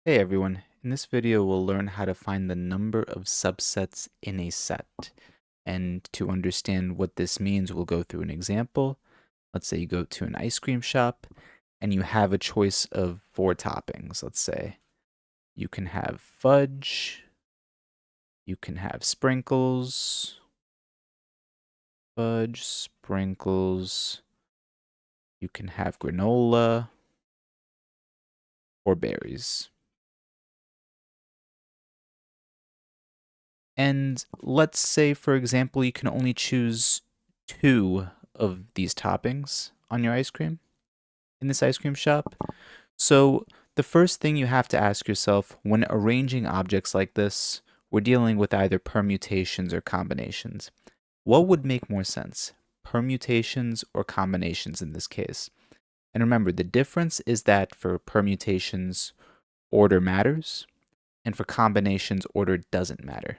Hey everyone, in this video we'll learn how to find the number of subsets in a set. And to understand what this means, we'll go through an example. Let's say you go to an ice cream shop and you have a choice of 4 toppings. Let's say you can have fudge, you can have sprinkles, fudge, sprinkles, you can have granola, or berries. And let's say, for example, you can only choose 2 of these toppings on your ice cream in this ice cream shop. So the first thing you have to ask yourself when arranging objects like this, we're dealing with either permutations or combinations. What would make more sense? Permutations or combinations in this case? And remember, the difference is that for permutations, order matters, and for combinations, order doesn't matter.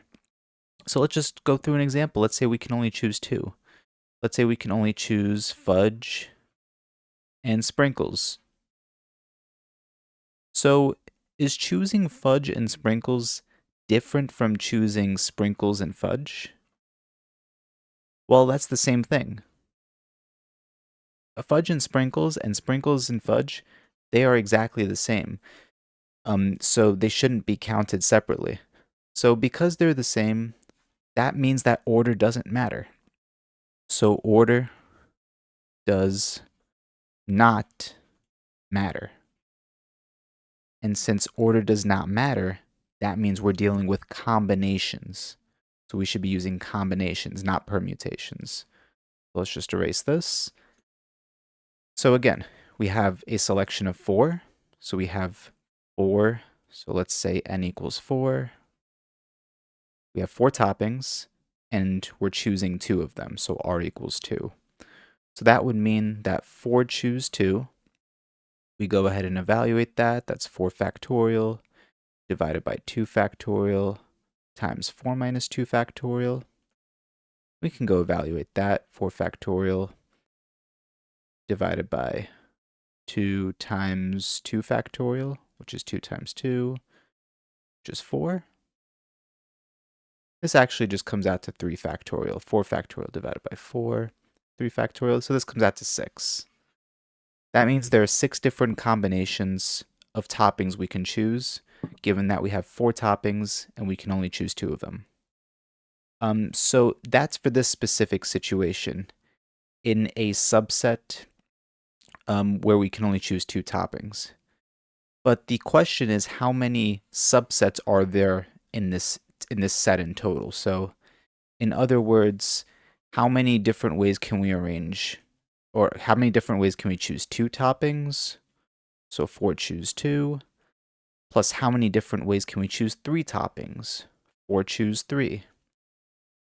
So let's just go through an example. Let's say we can only choose 2. Let's say we can only choose fudge and sprinkles. So is choosing fudge and sprinkles different from choosing sprinkles and fudge? Well, that's the same thing. Fudge and sprinkles fudge, they are exactly the same. So they shouldn't be counted separately. So because they're the same, that means that order doesn't matter. So order does not matter. And since order does not matter, that means we're dealing with combinations. So we should be using combinations, not permutations. Let's just erase this. So again, we have a selection of 4. So we have 4. So let's say n equals 4. We have 4 toppings, and we're choosing 2 of them. So r equals 2. So that would mean that 4 choose 2. We go ahead and evaluate that. That's 4 factorial divided by 2 factorial times 4 minus 2 factorial. We can go evaluate that. 4 factorial divided by 2 times 2 factorial, which is 2 times 2, which is 4. This actually just comes out to 3 factorial. 4 factorial divided by 4, 3 factorial. So this comes out to 6. That means there are 6 different combinations of toppings we can choose, given that we have 4 toppings and we can only choose 2 of them. So that's for this specific situation. In a subset where we can only choose 2 toppings. But the question is, how many subsets are there in this set in total? So in other words, how many different ways can we arrange, or how many different ways can we choose 2 toppings? So 4 choose 2, plus how many different ways can we choose 3 toppings? 4 choose 3.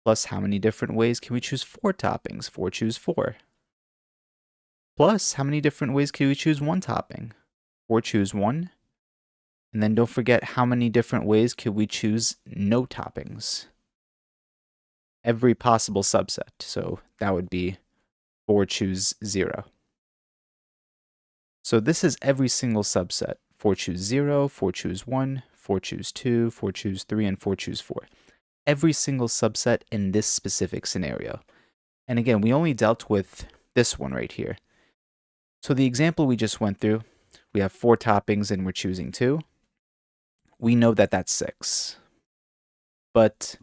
Plus how many different ways can we choose 4 toppings? 4 choose 4. Plus, how many different ways can we choose 1 topping? 4 choose 1. And then don't forget, how many different ways could we choose no toppings? Every possible subset. So that would be 4 choose 0. So this is every single subset. 4 choose 0, 4 choose 1, 4 choose 2, 4 choose 3, and 4 choose 4. Every single subset in this specific scenario. And again, we only dealt with this one right here. So the example we just went through, we have 4 toppings and we're choosing 2. We know that that's 6. But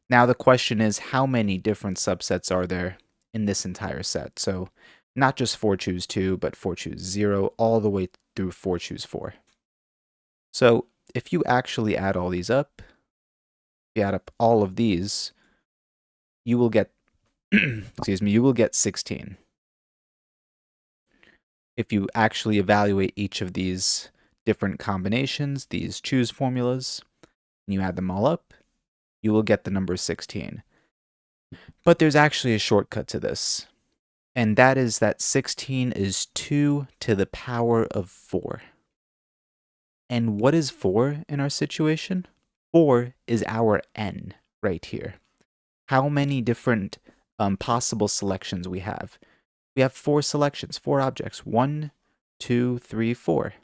now the question is, how many different subsets are there in this entire set? So not just 4 choose 2, but 4 choose 0, all the way through 4 choose 4. So if you actually add all these up, if you add up all of these, you will get, you will get 16. If you actually evaluate each of these different combinations, these choose formulas, and you add them all up, you will get the number 16. But there's actually a shortcut to this, and that is that 16 is 2 to the power of 4. And what is 4 in our situation? 4 is our n right here. How many different possible selections we have? We have 4 selections, 4 objects. 1, 2, 3, 4.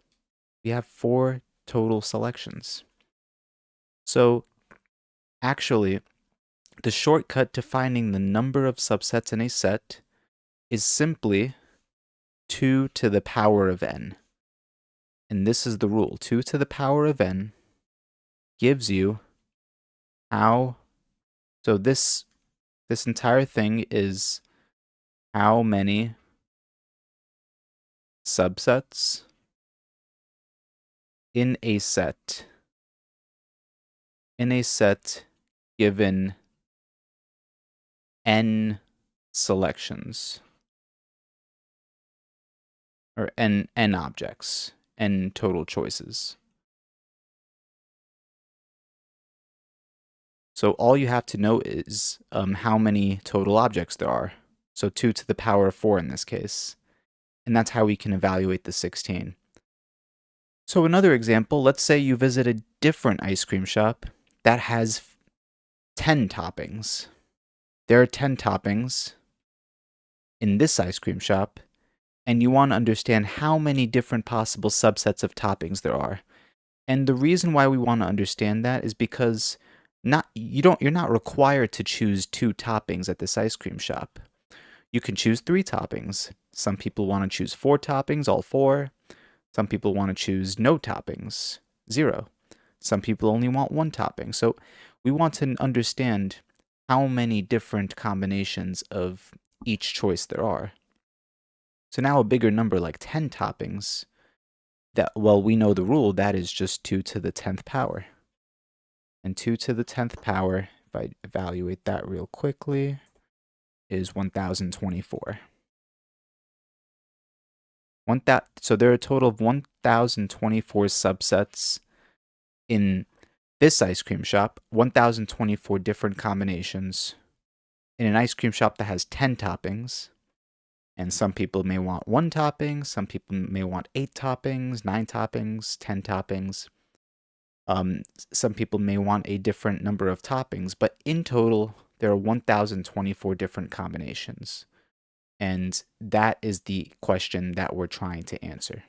We have 4 total selections. So actually, the shortcut to finding the number of subsets in a set is simply 2 to the power of n. And this is the rule. 2 to the power of n gives you how... So this entire thing is how many subsets in a set given n selections, or n objects, n total choices. So all you have to know is how many total objects there are. So 2 to the power of 4 in this case. And that's how we can evaluate the 16. So another example, let's say you visit a different ice cream shop that has 10 toppings. There are 10 toppings in this ice cream shop, and you want to understand how many different possible subsets of toppings there are. And the reason why we want to understand that is because you're not required to choose 2 toppings at this ice cream shop. You can choose 3 toppings. Some people want to choose 4 toppings, all 4. Some people want to choose no toppings, 0. Some people only want 1 topping. So we want to understand how many different combinations of each choice there are. So now a bigger number like 10 toppings, we know the rule, that is just 2 to the 10th power. And 2 to the 10th power, if I evaluate that real quickly, is 1024. So there are a total of 1024 subsets in this ice cream shop, 1024 different combinations in an ice cream shop that has 10 toppings. And some people may want 1 topping, some people may want 8 toppings, 9 toppings, 10 toppings. Some people may want a different number of toppings, but in total, there are 1024 different combinations. And that is the question that we're trying to answer.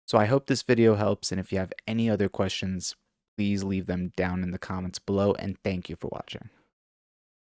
So I hope this video helps, and if you have any other questions, please leave them down in the comments below, and thank you for watching.